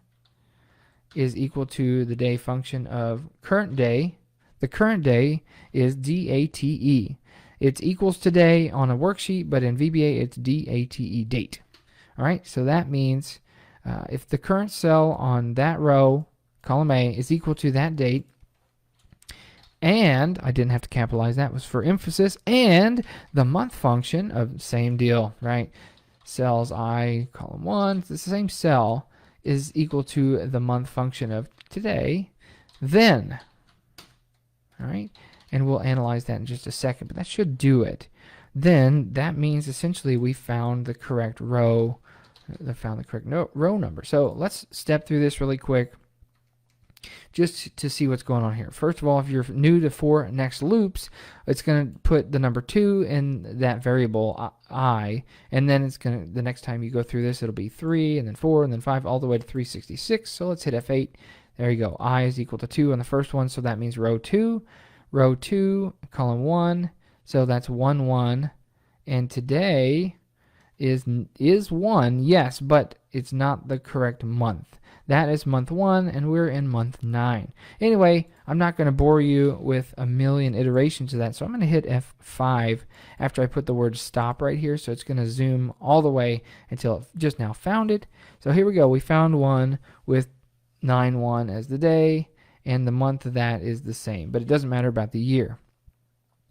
is equal to the day function of current day, the current day is DATE. It's equals today on a worksheet, but in VBA it's DATE, date. All right, so that means if the current cell on that row, column A, is equal to that date, and I didn't have to capitalize, that was for emphasis, and the month function of same deal, right? Cells I, column 1, it's the same cell, is equal to the month function of today, then, all right, and we'll analyze that in just a second, but that should do it. Then that means essentially we found the correct row, row number. So let's step through this really quick, just to see what's going on here. First of all, if you're new to for next loops, it's going to put the number 2 in that variable I, and then it's going to, the next time you go through this, it'll be 3, and then 4, and then 5, all the way to 366. So let's hit F8. There you go. I is equal to 2 on the first one, so that means row 2, column 1, so that's 1, 1, and today is 1, yes, but it's not the correct month. That is month 1, and we're in month 9. Anyway, I'm not going to bore you with a million iterations of that, so I'm going to hit F5 after I put the word stop right here, so it's going to zoom all the way until it just now found it. So here we go. We found one with 9/1 as the day, and the month of that is the same, but it doesn't matter about the year.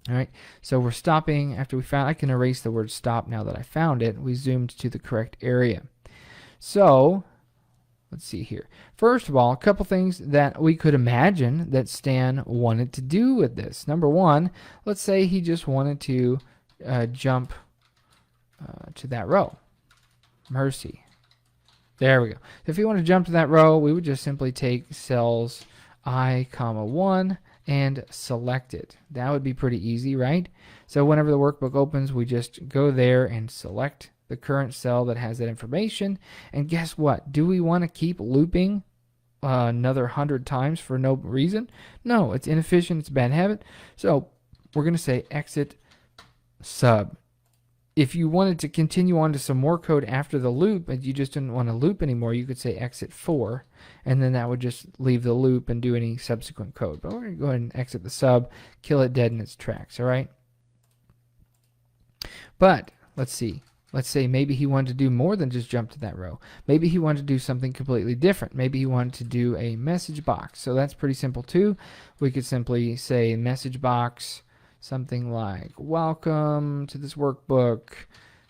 All right, so we're stopping after we found. I can erase the word stop now that I found it. We zoomed to the correct area. So let's see here. First of all, a couple things that we could imagine that Stan wanted to do with this. Number one, let's say he just wanted to jump to that row. Mercy. There we go. If you want to jump to that row, we would just simply take cells I, 1 and select it. That would be pretty easy, right? So whenever the workbook opens, we just go there and select the current cell that has that information. And guess what? Do we want to keep looping another 100 times for no reason? No, it's inefficient. It's a bad habit. So we're going to say exit sub. If you wanted to continue on to some more code after the loop and you just didn't want to loop anymore, you could say exit 4, and then that would just leave the loop and do any subsequent code. But we're going to go ahead and exit the sub, kill it dead in its tracks, all right? But let's see. Let's say maybe he wanted to do more than just jump to that row. Maybe he wanted to do something completely different. Maybe he wanted to do a message box. So that's pretty simple too. We could simply say message box, something like, welcome to this workbook.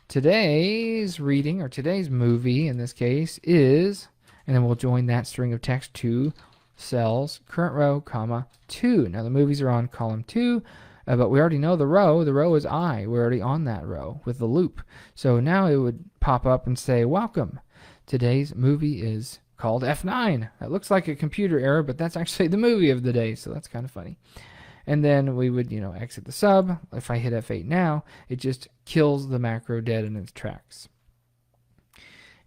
Today's reading, or today's movie in this case, is, and then we'll join that string of text to cells, current row, comma, 2. Now the movies are on column 2, but we already know the row. The row is I. We're already on that row with the loop. So now it would pop up and say, welcome. Today's movie is called F9. That looks like a computer error, but that's actually the movie of the day, so that's kind of funny. And then we would, exit the sub. If I hit F8 now, it just kills the macro dead in its tracks.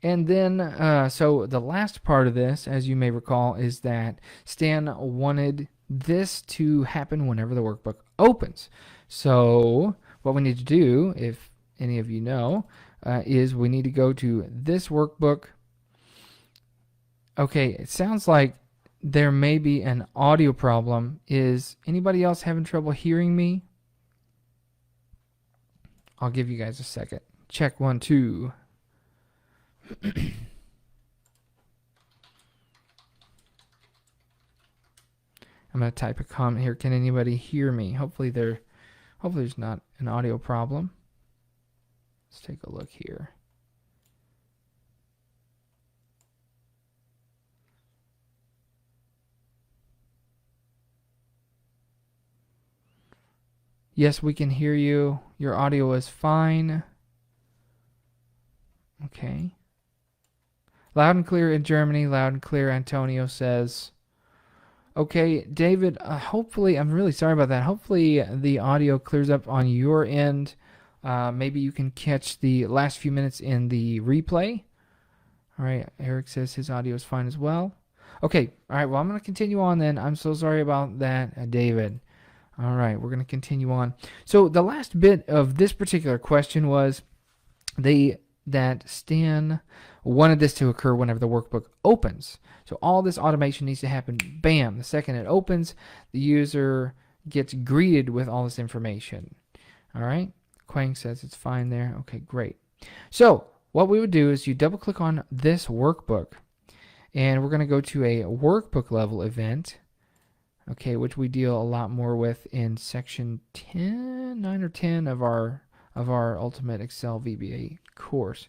And then, so the last part of this, as you may recall, is that Stan wanted this to happen whenever the workbook opens. So what we need to do, if any of you know, is we need to go to this workbook. Okay, it sounds like there may be an audio problem. Is anybody else having trouble hearing me? I'll give you guys a second. Check 1, 2. I'm going to type a comment here. Can anybody hear me? Hopefully there's not an audio problem. Let's take a look here. Yes, we can hear you. Your audio is fine. Okay. Loud and clear in Germany. Loud and clear, Antonio says. Okay, David, hopefully, I'm really sorry about that. Hopefully the audio clears up on your end. Maybe you can catch the last few minutes in the replay. All right, Eric says his audio is fine as well. Okay, all right, well, I'm going to continue on then. I'm so sorry about that, David. All right, we're going to continue on. So the last bit of this particular question was that Stan wanted this to occur whenever the workbook opens. So all this automation needs to happen, bam, the second it opens, the user gets greeted with all this information. All right, Quang says it's fine there. Okay, great. So what we would do is you double click on this workbook, and we're going to go to a workbook level event. Okay, which we deal a lot more with in section 9 or 10 of our Ultimate Excel VBA course.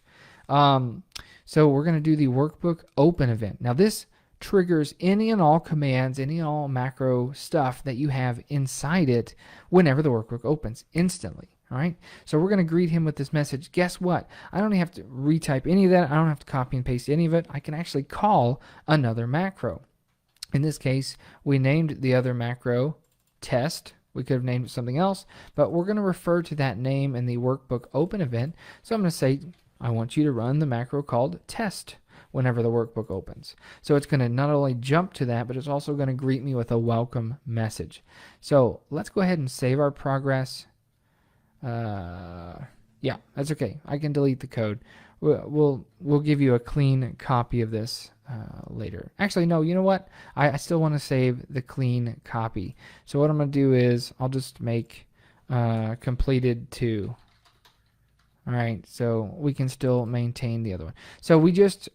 So we're going to do the workbook open event. Now this triggers any and all commands, any and all macro stuff that you have inside it whenever the workbook opens instantly. All right, so we're going to greet him with this message. Guess what? I don't have to retype any of that. I don't have to copy and paste any of it. I can actually call another macro. In this case, we named the other macro test. We could have named it something else, but we're going to refer to that name in the workbook open event. So I'm going to say, I want you to run the macro called test whenever the workbook opens. So it's going to not only jump to that, but it's also going to greet me with a welcome message. So let's go ahead and save our progress. Yeah, that's okay. I can delete the code. we'll give you a clean copy of this later. Actually, no, you know what? I still want to save the clean copy. So what I'm going to do is I'll just make completed 2. All right, so we can still maintain the other one. So we just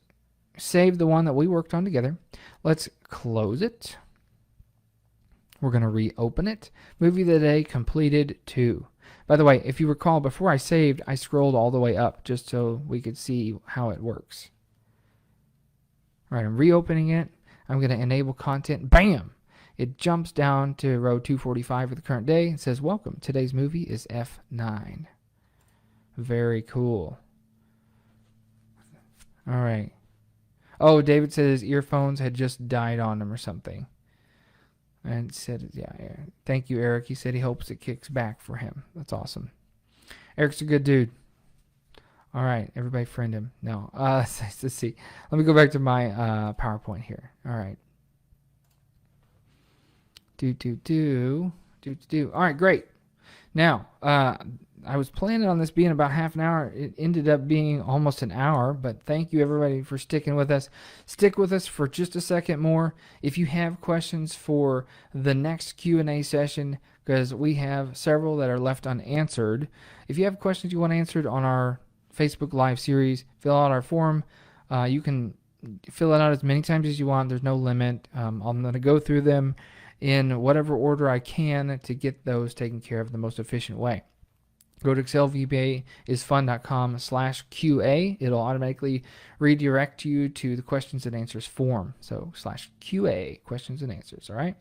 saved the one that we worked on together. Let's close it. We're going to reopen it. Movie of the day completed 2. By the way, if you recall, before I saved, I scrolled all the way up just so we could see how it works. All right, I'm reopening it. I'm going to enable content. Bam! It jumps down to row 245 for the current day. It says, welcome. Today's movie is F9. Very cool. All right. Oh, David says earphones had just died on him or something. And said, yeah. Thank you, Eric. He said he hopes it kicks back for him. That's awesome. Eric's a good dude. All right, everybody friend him. No, let's see. Let me go back to my PowerPoint here. All right. All right, great. Now, I was planning on this being about half an hour. It ended up being almost an hour, but thank you everybody for sticking with us. Stick with us for just a second more. If you have questions for the next Q&A session, because we have several that are left unanswered. If you have questions you want answered on our Facebook Live series, fill out our form. You can fill it out as many times as you want. There's no limit. I'm going to go through them in whatever order I can to get those taken care of the most efficient way. Go to ExcelVbaIsFun.com/QA. It'll automatically redirect you to the questions and answers form. So /QA, questions and answers. All right.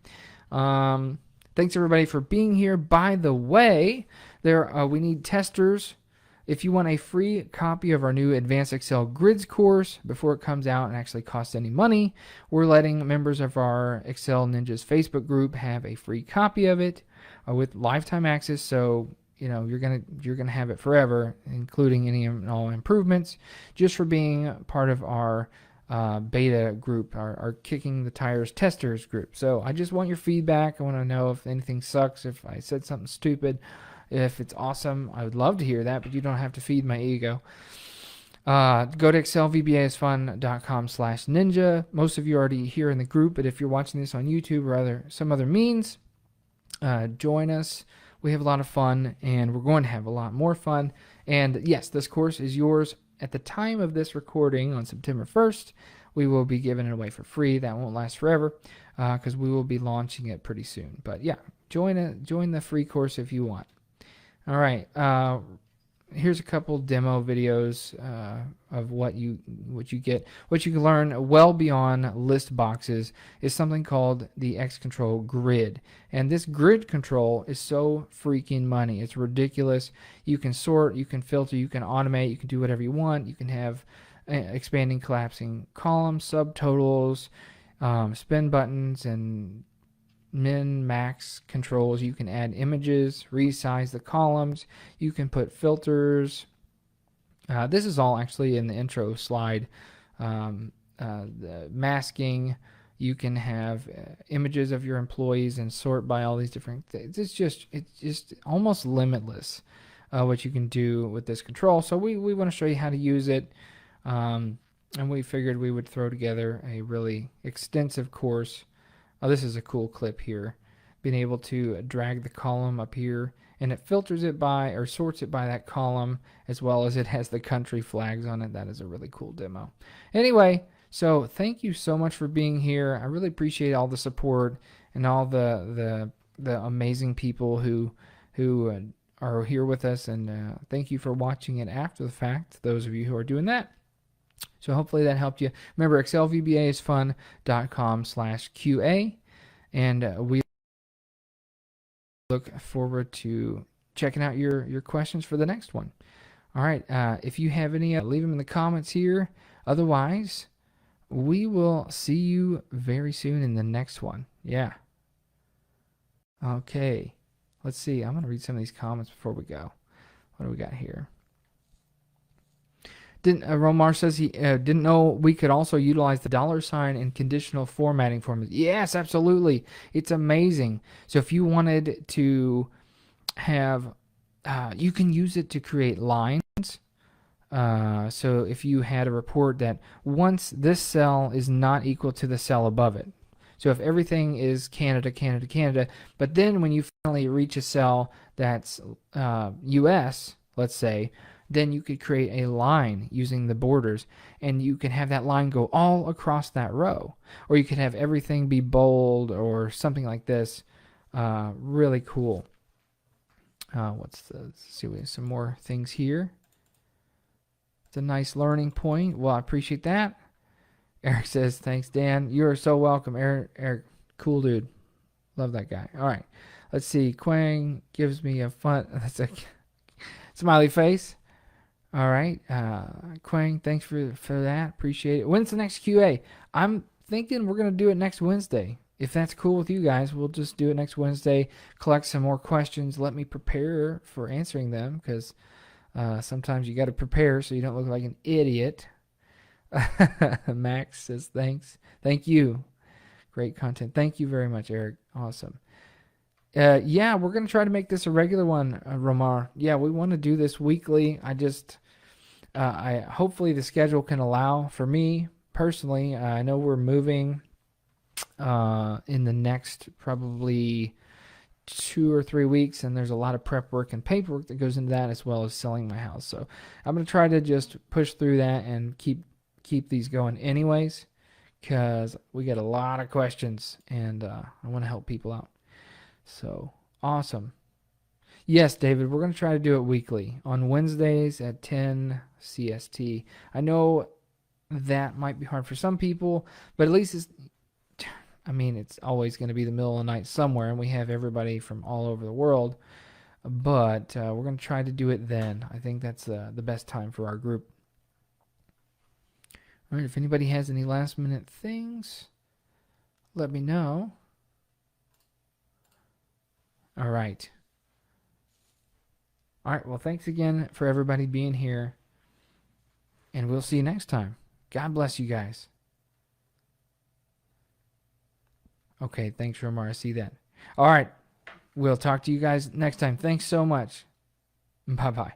Thanks everybody for being here. By the way, we need testers. If you want a free copy of our new Advanced Excel Grids course before it comes out and actually costs any money, we're letting members of our Excel Ninjas Facebook group have a free copy of it with lifetime access. So you're gonna have it forever, including any and all improvements, just for being part of our beta group, our Kicking the Tires Testers group. So I just want your feedback. I want to know if anything sucks, if I said something stupid. If it's awesome, I would love to hear that, but you don't have to feed my ego. Go to ExcelVbaIsFun.com/ninja. Most of you are already here in the group, but if you're watching this on YouTube or some other means, join us. We have a lot of fun, and we're going to have a lot more fun. And yes, this course is yours. At the time of this recording on September 1st, we will be giving it away for free. That won't last forever because we will be launching it pretty soon. But yeah, join the free course if you want. All right, here's a couple demo videos of what you get. What you can learn well beyond list boxes is something called the X Control Grid. And this grid control is so freaking money. It's ridiculous. You can sort, you can filter, you can automate, you can do whatever you want. You can have expanding, collapsing columns, subtotals, spin buttons, and min max controls. You can add images, resize the columns, you can put filters. This is all actually in the intro slide. The masking, you can have images of your employees and sort by all these different things. It's just almost limitless what you can do with this control. So we want to show you how to use it, and we figured we would throw together a really extensive course. Oh, this is a cool clip here. Being able to drag the column up here, and it filters it by, or sorts it by that column, as well as it has the country flags on it. That is a really cool demo. Anyway, so thank you so much for being here. I really appreciate all the support and all the amazing people who are here with us, and thank you for watching it after the fact, those of you who are doing that. So hopefully that helped you. Remember, ExcelVbaIsFun.com/QA, and we look forward to checking out your questions for the next one. All right, if you have any, leave them in the comments here. Otherwise, we will see you very soon in the next one. Yeah. Okay. Let's see. I'm going to read some of these comments before we go. What do we got here? Romar says he didn't know we could also utilize the $ in conditional formatting formulas. Yes, absolutely. It's amazing. So if you wanted to have, you can use it to create lines So if you had a report that once this cell is not equal to the cell above it, so if everything is Canada, Canada, Canada, but then when you finally reach a cell that's US, let's say, then you could create a line using the borders, and you can have that line go all across that row. Or you could have everything be bold or something like this. Really cool. Let's see, we have some more things here. It's a nice learning point. Well, I appreciate that. Eric says, thanks, Dan. You're so welcome, Eric. Cool dude. Love that guy. All right. Let's see. Quang gives me a fun. That's a smiley face. All right. Quang, thanks for that. Appreciate it. When's the next QA? I'm thinking we're going to do it next Wednesday. If that's cool with you guys, we'll just do it next Wednesday. Collect some more questions. Let me prepare for answering them, because sometimes you got to prepare so you don't look like an idiot. Max says thanks. Thank you. Great content. Thank you very much, Eric. Awesome. Yeah, we're going to try to make this a regular one, Romar. Yeah, we want to do this weekly. I hopefully the schedule can allow for me personally. I know we're moving in the next probably 2 or 3 weeks, and there's a lot of prep work and paperwork that goes into that, as well as selling my house. So I'm going to try to just push through that and keep these going anyways, because we get a lot of questions, and I want to help people out. So awesome. Yes, David, we're going to try to do it weekly on Wednesdays at 10 CST. I know that might be hard for some people, but at least it's always going to be the middle of the night somewhere, and we have everybody from all over the world. But we're going to try to do it then. I think that's the best time for our group. All right, if anybody has any last minute things, let me know. All right. All right, well, thanks again for everybody being here, and we'll see you next time. God bless you guys. Okay, thanks, Romar. I see that. All right, we'll talk to you guys next time. Thanks so much. Bye-bye.